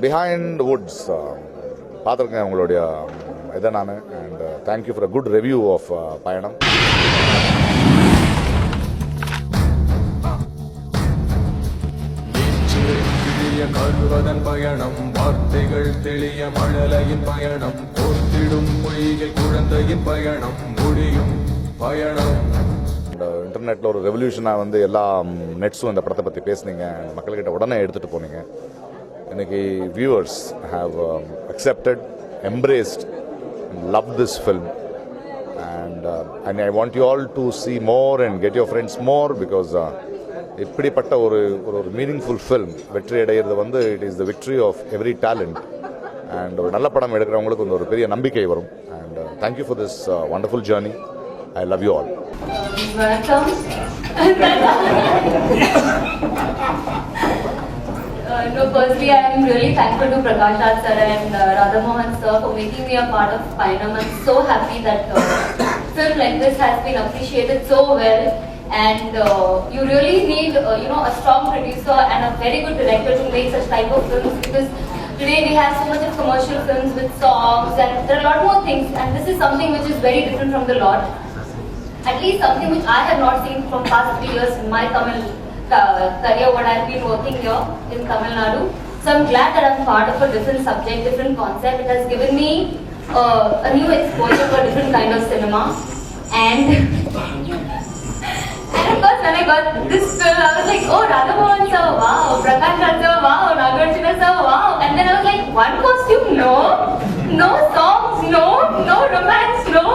Behind Woods பார்த்துருக்கேன் உங்களுடைய இதை நான். And thank you for a good review of பயணம். கருவதன் பயணம், வார்த்தைகள் தெளிய மழலையின் பயணம், போர்த்திடும் பொய்கை குழந்தையின் பயணம், முடியும் பயணம். இன்டர்நெட்டில் ஒரு ரெவல்யூஷனாக வந்து எல்லா நெட்ஸும் இந்த படத்தை பற்றி பேசுனீங்க, மக்கள்கிட்ட உடனே எடுத்துகிட்டு போனீங்க. இன்னைக்கு viewers have accepted, embraced, love this film. And I want you all to see more and get your friends more because இப்படிப்பட்ட ஒரு மீனிங்ஃபுல் ஃபில்ம் வெற்றி அடைகிறது வந்து it is the victory of every talent. And ஒரு நல்ல படம் எடுக்கிறவங்களுக்கு வந்து ஒரு பெரிய நம்பிக்கை வரும். And thank you for this wonderful journey. I love you all. No, firstly, I am really thankful to Prakash Raj sir and Radha Mohan sir for making me a part of Payanam. I'm so happy that film like this has been appreciated so well. And you really need, a strong producer and a very good director to make such type of films, because today we have so much of commercial films with songs and there are a lot more things, and this is something which is very different from the lot. At least something which I have not seen from past 3 years in my Tamil career, what I've been working here in Tamil Nadu. So I'm glad that I'm part of a different subject, different concept. It has given me a new exposure to a different kind of cinema. And of course, when I got this film, I was like, oh, Radha Mohan sir, wow, Prakash Raj sir, wow, Nagarjuna sir, wow. And then I was like, one costume, no songs, no romance, no.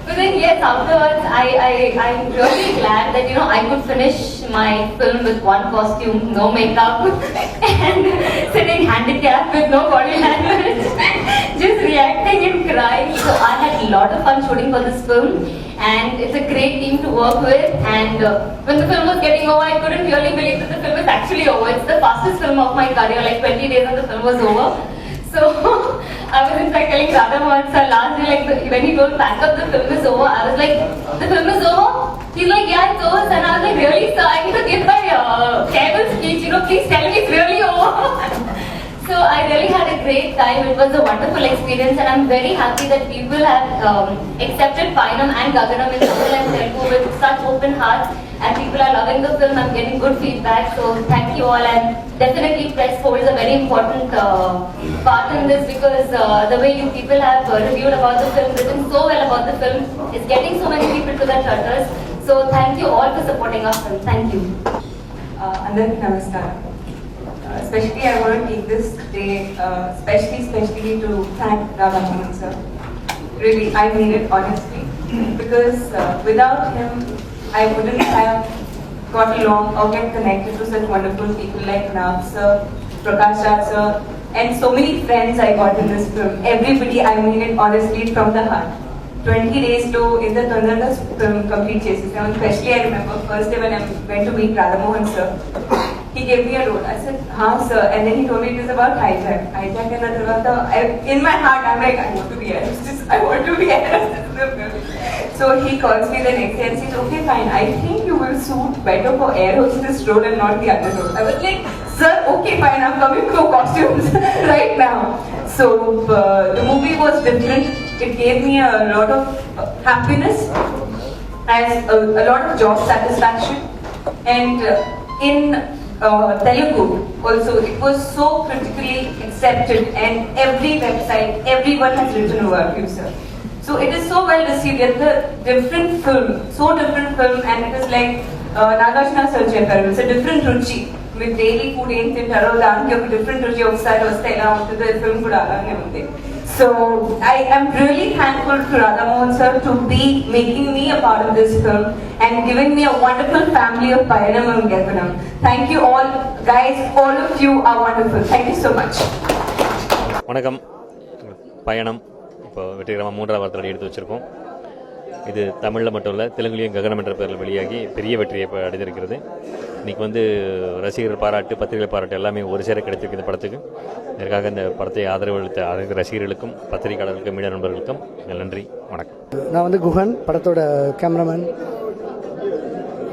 But then yes, afterwards, I'm really glad that, I could finish my film with one costume, no makeup, and sitting handicapped with no body language, just reacting and crying. So I had a lot of fun shooting for this film, and it's a great team to work with. And when the film was getting over, I couldn't really believe that the film is actually over. It's the fastest film of my career, like 20 days and the film was over. So I was in fact telling Radha Mohan sir last day, like when he told pack up the film is over, I was like, the film is over? He's like, yeah, it's over. And I was like, really sir, I need to give my farewell speech, please tell me it's really over. So I really had a great time. It was a wonderful experience, and I'm very happy that people have accepted Payanam and Gaganam in Tamil and Telugu with such open hearts, and people are loving the film. I'm getting good feedback, so thank you all. And definitely press holds a very important part in this, because the way you people have reviewed about the film, written so well about the film, is getting so many people to the theatres. So thank you all for supporting our film. Thank you. Andariki namaskaram. Especially I want to take this day, especially to thank Radha Mohan sir. Really, I mean it honestly, because without him, I wouldn't have got along or get connected to such wonderful people like Nav sir, Prakash Raj sir, and so many friends I got in this film. Everybody, I mean it honestly from the heart. 20 days to in the Tondaraga film complete chases. And especially I remember first day when I went to meet Radha Mohan sir. He gave me a role. I said, "Haan sir," and then he told me it is about hijack. Hijack and in my heart I'm like, I want to be air. I want to be air. So he calls me the next day and says, "Okay, fine. I think you will suit better for air hostess role and not the other role." I was like, "Sir, okay, fine. I'm coming for costumes right now." So the movie was different. It gave me a lot of happiness, as a lot of job satisfaction, and in Telugu also it was so critically accepted, and every website, everyone has written about you, sir. So it is so well received. It's a different film, so different film, and it is like Nagarjuna sir chepparu, it's a different ruchi. With daily food ఏం తింటారో దానికి ఒక different రుచి ఒకసారి వస్తే ఎలా ఉంటుందో ఈ ఫిల్మ్ కూడా అలానే ఉంది. So I am really thankful to Radha Mohan sir to be making me a part of this film and giving me a wonderful family of Payanam and Gaganam. Thank you all guys, all of you are wonderful. Thank you so much. வணக்கம். பயணம் இப்போ வெற்றிகரமாக 3வது வாரத்தில் எடுத்து வச்சுருக்கோம். இது தமிழில் மட்டும் இல்லை, தெலுங்குலேயும் ககனம் என்ற பேரில் வெளியாகி பெரிய வெற்றியை இப்போ அடைந்திருக்கிறது. இன்றைக்கி ரசிகர்கள் பாராட்டு, பத்திரிகை பாராட்டு எல்லாமே ஒரு சேர கிடைத்திருக்கு இந்த படத்துக்கு. இதற்காக இந்த படத்தை ஆதரவு அளித்த அனைத்து ரசிகர்களுக்கும், பத்திரிகையாளர்களுக்கும், மீடியா நண்பர்களுக்கும் நன்றி, வணக்கம். நான் குஹன், படத்தோட கேமராமேன்.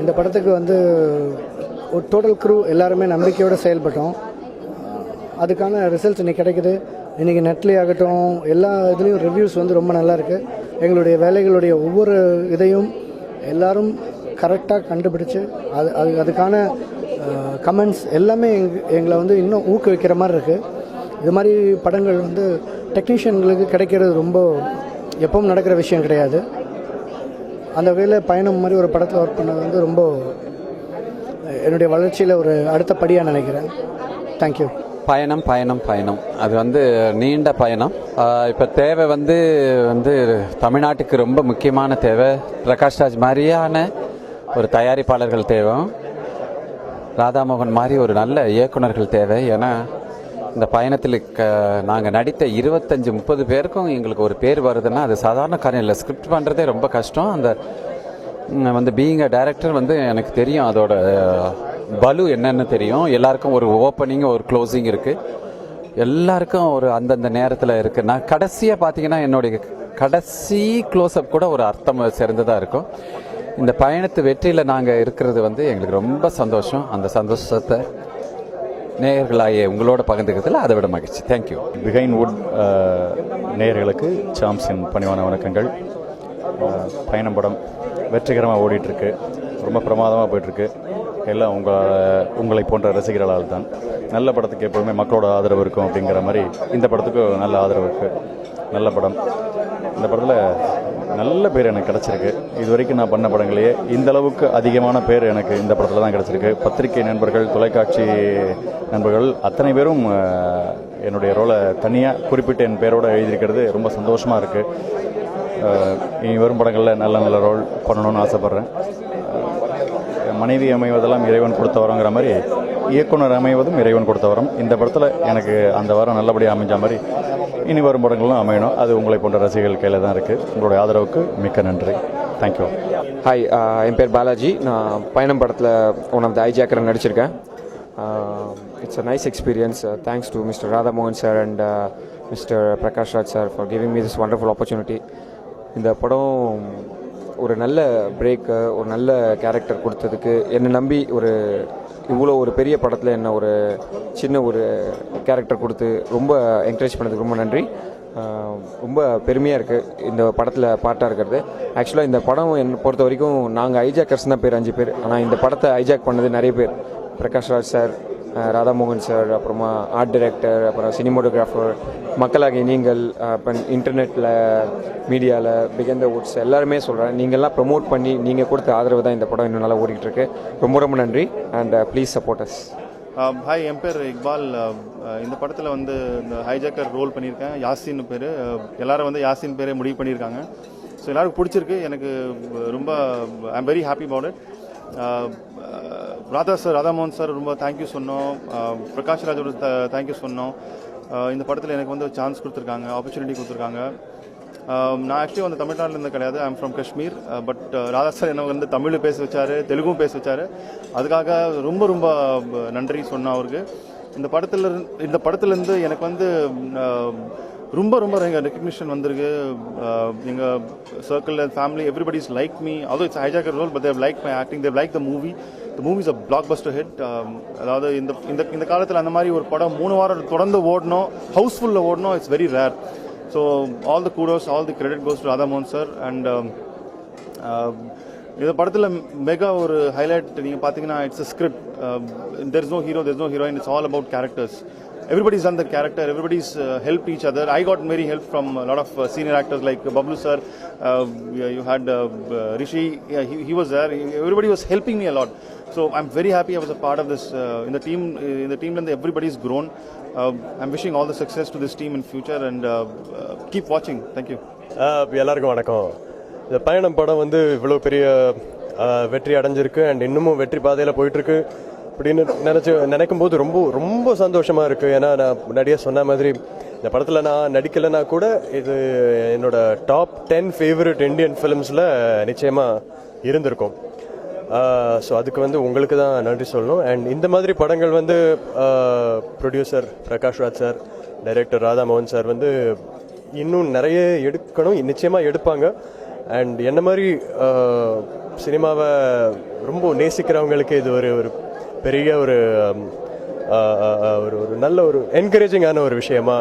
இந்த படத்துக்கு ஒரு டோட்டல் க்ரூ எல்லாருமே நம்பிக்கையோடு செயல்பட்டோம். அதுக்கான ரிசல்ட்ஸ் இன்றைக்கி கிடைக்குது. இன்றைக்கி நெட்லேயே ஆகட்டும் எல்லா இதுலேயும் ரிவ்யூஸ் வந்து ரொம்ப நல்லாயிருக்கு. எங்களுடைய வேலைகளுடைய ஒவ்வொரு இதையும் எல்லாரும் கரெக்டாக கண்டுபிடிச்சு அதுக்கான கமெண்ட்ஸ் எல்லாமே எங்களை வந்து இன்னும் ஊக்குவிக்கிற மாதிரி இருக்குது. இது மாதிரி படங்கள் வந்து டெக்னீஷியன்களுக்கு கிடைக்கிறது ரொம்ப எப்பவும் நடக்கிற விஷயம் கிடையாது. அந்த வகையில் பயணம் மாதிரி ஒரு படத்தில் ஒர்க் பண்ணது வந்து ரொம்ப என்னுடைய வளர்ச்சியில் ஒரு அடுத்த படியாக நினைக்கிறேன். தேங்க்யூ. பயணம் பயணம் பயணம் அது வந்து நீண்ட பயணம். இப்போ தேவை வந்து தமிழ்நாட்டுக்கு ரொம்ப முக்கியமான தேவை பிரகாஷ்ராஜ் மாதிரியான ஒரு தயாரிப்பாளர்கள் தேவை, ராதாமோகன் மாதிரி ஒரு நல்ல இயக்குனர்கள் தேவை. ஏன்னா இந்த பயணத்தில் நாங்கள் நடித்த 25-30 பேருக்கும் எங்களுக்கு ஒரு பேர் வருதுன்னா அது சாதாரண காரியம் இல்லை. ஸ்கிரிப்ட் பண்ணுறதே ரொம்ப கஷ்டம். அந்த வந்து பீயிங் அ டைரக்டர் வந்து எனக்கு தெரியும் அதோட பலு என்னன்னு தெரியும். எல்லாருக்கும் ஒரு ஓப்பனிங் ஒரு க்ளோசிங் இருக்குது, எல்லாருக்கும் ஒரு அந்தந்த நேரத்தில் இருக்குது. நான் கடைசியாக பார்த்தீங்கன்னா என்னுடைய கடைசி க்ளோஸ்அப் கூட ஒரு அர்த்தம் சேர்ந்ததாக இருக்கும். இந்த பயணத்து வெற்றியில் நாங்கள் இருக்கிறது வந்து எங்களுக்கு ரொம்ப சந்தோஷம். அந்த சந்தோஷத்தை நேயர்களாகிய உங்களோட பகிர்ந்துக்கிறதுல அதை விட மகிழ்ச்சி. தேங்க்யூ. பிஹைண்ட் வுட் நேயர்களுக்கு சாம்ஸின் பணிவான வணக்கங்கள். பயணம் படம் வெற்றிகரமாக ஓடிட்டுருக்கு, ரொம்ப பிரமாதமாக போயிட்டுருக்கு. எல்லாம் உங்களை போன்ற ரசிகர்களால் தான். நல்ல படத்துக்கு எப்போதுமே மக்களோட ஆதரவு இருக்கும் அப்படிங்கிற மாதிரி இந்த படத்துக்கும் நல்ல ஆதரவு இருக்குது. நல்ல படம். இந்த படத்தில் நல்ல பேர் எனக்கு கிடச்சிருக்கு. இது வரைக்கும் நான் பண்ண படங்களையே இந்த அளவுக்கு அதிகமான பேர் எனக்கு இந்த படத்தில் தான் கிடச்சிருக்கு. பத்திரிகை நண்பர்கள், தொலைக்காட்சி நண்பர்கள் அத்தனை பேரும் என்னுடைய ரோலை தனியாக குறிப்பிட்டு என் பேரோடு எழுதியிருக்கிறது ரொம்ப சந்தோஷமாக இருக்குது. இனி வரும் படங்களில் நல்ல நல்ல ரோல் பண்ணணும்னு ஆசைப்பட்றேன். மனைவி அமைவதெல்லாம் இறைவன் கொடுத்த வரங்கிற மாதிரி இயக்குனர் அமைவதும் இறைவன் கொடுத்த வரம். இந்த படத்தில் எனக்கு அந்த வாரம் நல்லபடியாக அமைஞ்ச மாதிரி இனி வரும் படங்களும் அமையணும். அது உங்களை போன்ற ரசிகர்கள் கையில் தான் இருக்குது. உங்களுடைய ஆதரவுக்கு மிக்க நன்றி. தேங்க்யூ. ஹாய், என் பேர் பாலாஜி. நான் பயணம் படத்தில் ஒன் ஆஃப் த ஐஜாக்கர் நடிச்சிருக்கேன். It's a nice experience. Thanks to mister Radhamohan sir and mister Prakash Raj sir for giving me this wonderful opportunity. இந்த படம் ஒரு நல்ல பிரேக்கு, ஒரு நல்ல கேரக்டர் கொடுத்ததுக்கு என்னை நம்பி இவ்வளோ ஒரு பெரிய படத்தில் என்ன ஒரு சின்ன ஒரு கேரக்டர் கொடுத்து ரொம்ப என்கரேஜ் பண்ணதுக்கு ரொம்ப நன்றி. ரொம்ப பெருமையாக இருக்குது இந்த படத்தில் பார்ட்டாக இருக்கிறது. ஆக்சுவலாக இந்த படம் என்னை பொறுத்த வரைக்கும் நாங்கள் ஐஜாக்கர்ஸ் தான் பேர் 5 பேர். ஆனால் இந்த படத்தை ஐஜாக் பண்ணது நிறைய பேர். பிரகாஷ் ராஜ் சார், ராதாமோகன் சார், அப்புறமா ஆர்ட் டைரக்டர், அப்புறம் சினிமோட்டோகிராஃபர், மக்களாகிய நீங்கள், இப்போ இன்டர்நெட்டில் மீடியாவில் பிகன் த வுட்ஸ் எல்லாருமே சொல்கிறேன், நீங்கள்லாம் ப்ரொமோட் பண்ணி நீங்கள் கொடுத்த ஆதரவு தான் இந்த படம் இன்னும் நல்லா ஓடிக்கிட்டு இருக்கு. ரொம்ப ரொம்ப நன்றி and please support us. Hi, என் பேர் இக்பால். இந்த படத்தில் வந்து இந்த ஹைஜாக்கர் ரோல் பண்ணியிருக்கேன். யாசின் பேர். எல்லாரும் வந்து யாசின் பேரே முடிவு பண்ணியிருக்காங்க. ஸோ எல்லாருக்கும் பிடிச்சிருக்கு. எனக்கு ரொம்ப I am very happy about it. Radhamohan sir ரொம்ப தேங்க்யூ சொன்னோம். பிரகாஷ் ராஜோட தேங்க்யூ சொன்னோம். இந்த படத்தில் எனக்கு வந்து சான்ஸ் கொடுத்துருக்காங்க, ஆப்பர்ச்சுனிட்டி கொடுத்துருக்காங்க. நான் ஆக்சுவலி வந்து தமிழ்நாட்டிலேருந்து கிடையாது, I am from Kashmir. But Radha sir என்ன வந்து தமிழ் பேச வச்சார், தெலுங்கும் பேச வச்சார். அதுக்காக ரொம்ப ரொம்ப நன்றி சொன்னோம் அவருக்கு. இந்த படத்துலேருந்து எனக்கு வந்து ரொம்ப ரொம்ப ரெக்கக்னிஷன் வந்திருக்கு. எங்கள் circle and family everybody is like me. although it's a hijacker role, but they have liked my acting, they have liked the movie. The movie is a blockbuster hit. அதாவது இந்த காலத்தில் அந்த மாதிரி ஒரு படம் 3 வாரம் தொடர்ந்து ஓடணும், ஹவுஸ்ஃபுல்லில் ஓடணும், it's very rare. So all the kudos, all the credit goes to Radhamohan sir. And இந்த படத்தில் மெகா ஒரு ஹைலைட் நீங்கள் பார்த்தீங்கன்னா it's a script. there is no hero, there is no heroine, it's all about characters. Everybody's done their character, everybody's helped each other. I got very help from a lot of senior actors like Bablu sir. You had Rishi, he was there. Everybody was helping me a lot. So I'm very happy I was a part of this. In the team and everybody's grown. I'm wishing all the success to this team in future and keep watching. Thank you. எல்லாருக்கும் வணக்கம். இந்த பயணம் படம் வந்து இவ்வளோ பெரிய வெற்றி அடைஞ்சிருக்கு அண்ட் இன்னமும் வெற்றி பாதையில் போயிட்டுருக்கு அப்படின்னு நினைக்கும் போது ரொம்ப ரொம்ப சந்தோஷமாக இருக்குது. ஏன்னா நான் முன்னாடியே சொன்ன மாதிரி இந்த படத்தில் நான் நடிக்கலைன்னா கூட இது என்னோட டாப் 10 ஃபேவரட் இந்தியன் ஃபிலிம்ஸில் நிச்சயமாக இருந்திருக்கும். ஸோ அதுக்கு வந்து உங்களுக்கு தான் நன்றி சொல்லணும். அண்ட் இந்த மாதிரி படங்கள் வந்து producer Prakash Raj sir, director Radhamohan sir வந்து இன்னும் நிறைய எடுக்கணும், நிச்சயமாக எடுப்பாங்க. அண்ட் என்ன மாதிரி சினிமாவை ரொம்ப நேசிக்கிறவங்களுக்கு இது ஒரு பெரிய ஒரு ஒரு ஒரு நல்ல ஒரு என்கரேஜிங்கான ஒரு விஷயமா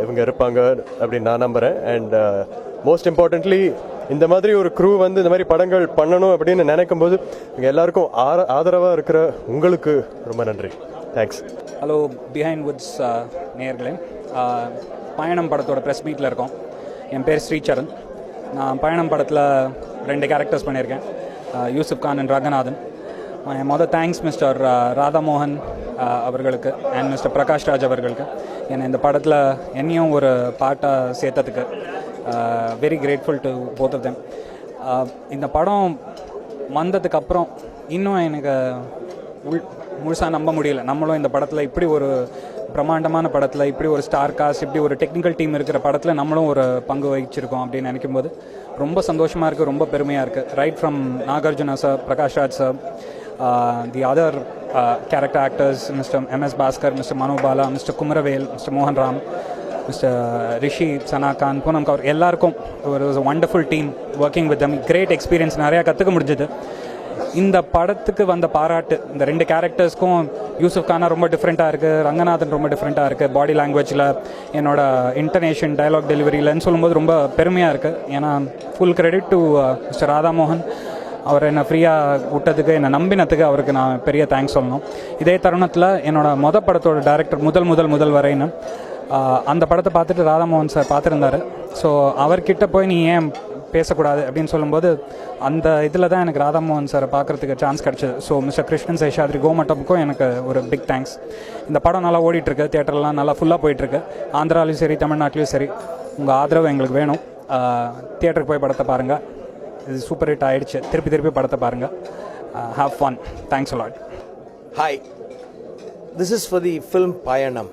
இவங்க இருப்பாங்க அப்படின்னு நான் நம்புகிறேன். அண்ட் மோஸ்ட் இம்பார்ட்டன்ட்லி இந்த மாதிரி ஒரு க்ரூ வந்து இந்த மாதிரி படங்கள் பண்ணணும் அப்படின்னு நினைக்கும் போது இங்கே எல்லாருக்கும் ஆதரவாக இருக்கிற உங்களுக்கு ரொம்ப நன்றி. தேங்க்ஸ். ஹலோ பிஹைண்ட் வுட்ஸ் நேயர்களே, பயணம் படத்தோட ப்ரெஸ் மீட்டில் இருக்கோம். என் பேர் ஸ்ரீசரண். நான் பயணம் படத்தில் 2 கேரக்டர்ஸ் பண்ணியிருக்கேன், யூசுப் கான் அண்ட் ரங்கநாதன். மொதல் தேங்க்ஸ் மிஸ்டர் ராதாமோகன் அவர்களுக்கு அண்ட் மிஸ்டர் பிரகாஷ் ராஜ் அவர்களுக்கு என்னை இந்த படத்தில் என்னையும் ஒரு பாட்டாக சேர்த்ததுக்கு very grateful to both of them. இந்த படம் வந்ததுக்கப்புறம் இன்னும் எனக்கு முழுசாக நம்ப முடியல. நம்மளும் இந்த படத்தில் இப்படி ஒரு பிரம்மாண்டமான படத்தில், இப்படி ஒரு ஸ்டார் காஸ்ட், இப்படி ஒரு டெக்னிக்கல் டீம் இருக்கிற படத்தில் நம்மளும் ஒரு பங்கு வகிச்சிருக்கோம் அப்படின்னு நினைக்கும் போது ரொம்ப சந்தோஷமாக இருக்குது, ரொம்ப பெருமையாக இருக்குது. Right from Nagarjuna sir, Prakash Raj sir, the other character actors, mister MS Bhaskar, mister Manobala, mister Kumaravel, mister மோகன் ராம், மிஸ்டர் ரிஷி, சனாகான், பூனம் கவுர், எல்லாருக்கும் ஒரு wonderful team working with them. Great experience, நிறையா கற்றுக்க முடிஞ்சது. இந்த படத்துக்கு வந்த பாராட்டு இந்த 2 கேரக்டர்ஸ்க்கும், யூசுப் கானா ரொம்ப டிஃப்ரெண்ட்டாக இருக்குது, ரங்கநாதன் ரொம்ப டிஃப்ரெண்ட்டாக இருக்குது, பாடி லாங்குவேஜில், என்னோட இன்டர்நேஷன் டயலாக் டெலிவரியிலன்னு சொல்லும்போது ரொம்ப பெருமையாக இருக்குது. ஏன்னா full credit to mister Radhamohan. அவர் என்னை ஃப்ரீயாக விட்டதுக்கு, என்னை நம்பினத்துக்கு அவருக்கு நான் பெரிய தேங்க்ஸ் சொல்லணும். இதே தருணத்தில் என்னோட படத்தோட டைரக்டர் முதல் வரைன்னு அந்த படத்தை பார்த்துட்டு ராதாமோகன் சார் பார்த்துருந்தாரு. ஸோ அவர்கிட்ட போய் நீ ஏன் பேசக்கூடாது அப்படின்னு சொல்லும்போது அந்த இதில் தான் எனக்கு ராதாமோகன் சாரை பார்க்குறதுக்கு சான்ஸ் கிடச்சிது. ஸோ மிஸ்டர் கிருஷ்ணன் சேஷாத்ரி கோமட்டமுக்கும் எனக்கு ஒரு பிக் தேங்க்ஸ். இந்த படம் நல்லா ஓடிட்டுருக்கு, தியேட்டர்லாம் நல்லா ஃபுல்லாக போயிட்டுருக்கு. ஆந்திராலையும் சரி, தமிழ்நாட்டிலையும் சரி. உங்கள் ஆதரவு எங்களுக்கு வேணும். தியேட்டருக்கு போய் படத்தை பாருங்கள். இது சூப்பர் ஹிட் ஆகிடுச்சு. திருப்பி படத்தை பாருங்கள். Have fun. Thanks a lot. Hi, this is for the film Payanam.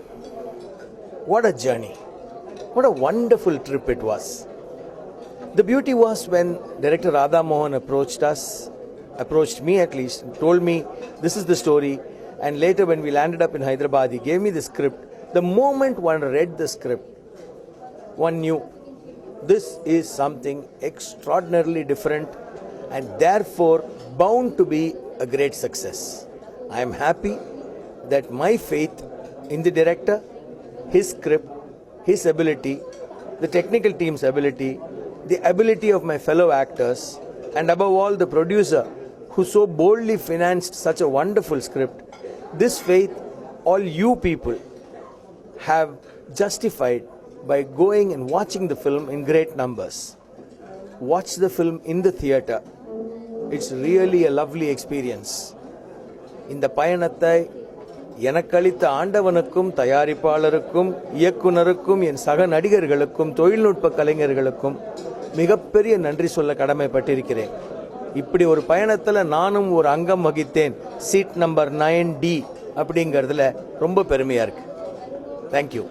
What a journey. What a wonderful trip it was. The beauty was when director Radha Mohan approached me at least, told me this is the story, and later when we landed up in Hyderabad, he gave me the script. The moment one read the script, one knew this is something extraordinarily different and therefore bound to be a great success. I am happy that my faith in the director, his script, his ability, the technical team's ability, the ability of my fellow actors, and above all the producer who so boldly financed such a wonderful script, this faith all you people have justified by going and watching the film in great numbers. Watch the film in the theatre. It's really a lovely experience. இந்த பயணத்தை எனக்களித்த ஆண்டவனுக்கும், தயாரிப்பாளருக்கும், இயக்குனருக்கும், என் சக நடிகர்களுக்கும், தொழில்நுட்ப கலைஞர்களுக்கும் மிகப்பெரிய நன்றி சொல்ல கடமைப்பட்டிருக்கிறேன். இப்படி ஒரு பயணத்தில் நானும் ஒரு அங்கம் வகித்தேன். சீட் நம்பர் 9D அப்படிங்கிறதுல ரொம்ப பெருமையாக இருக்கு. தேங்க்யூ.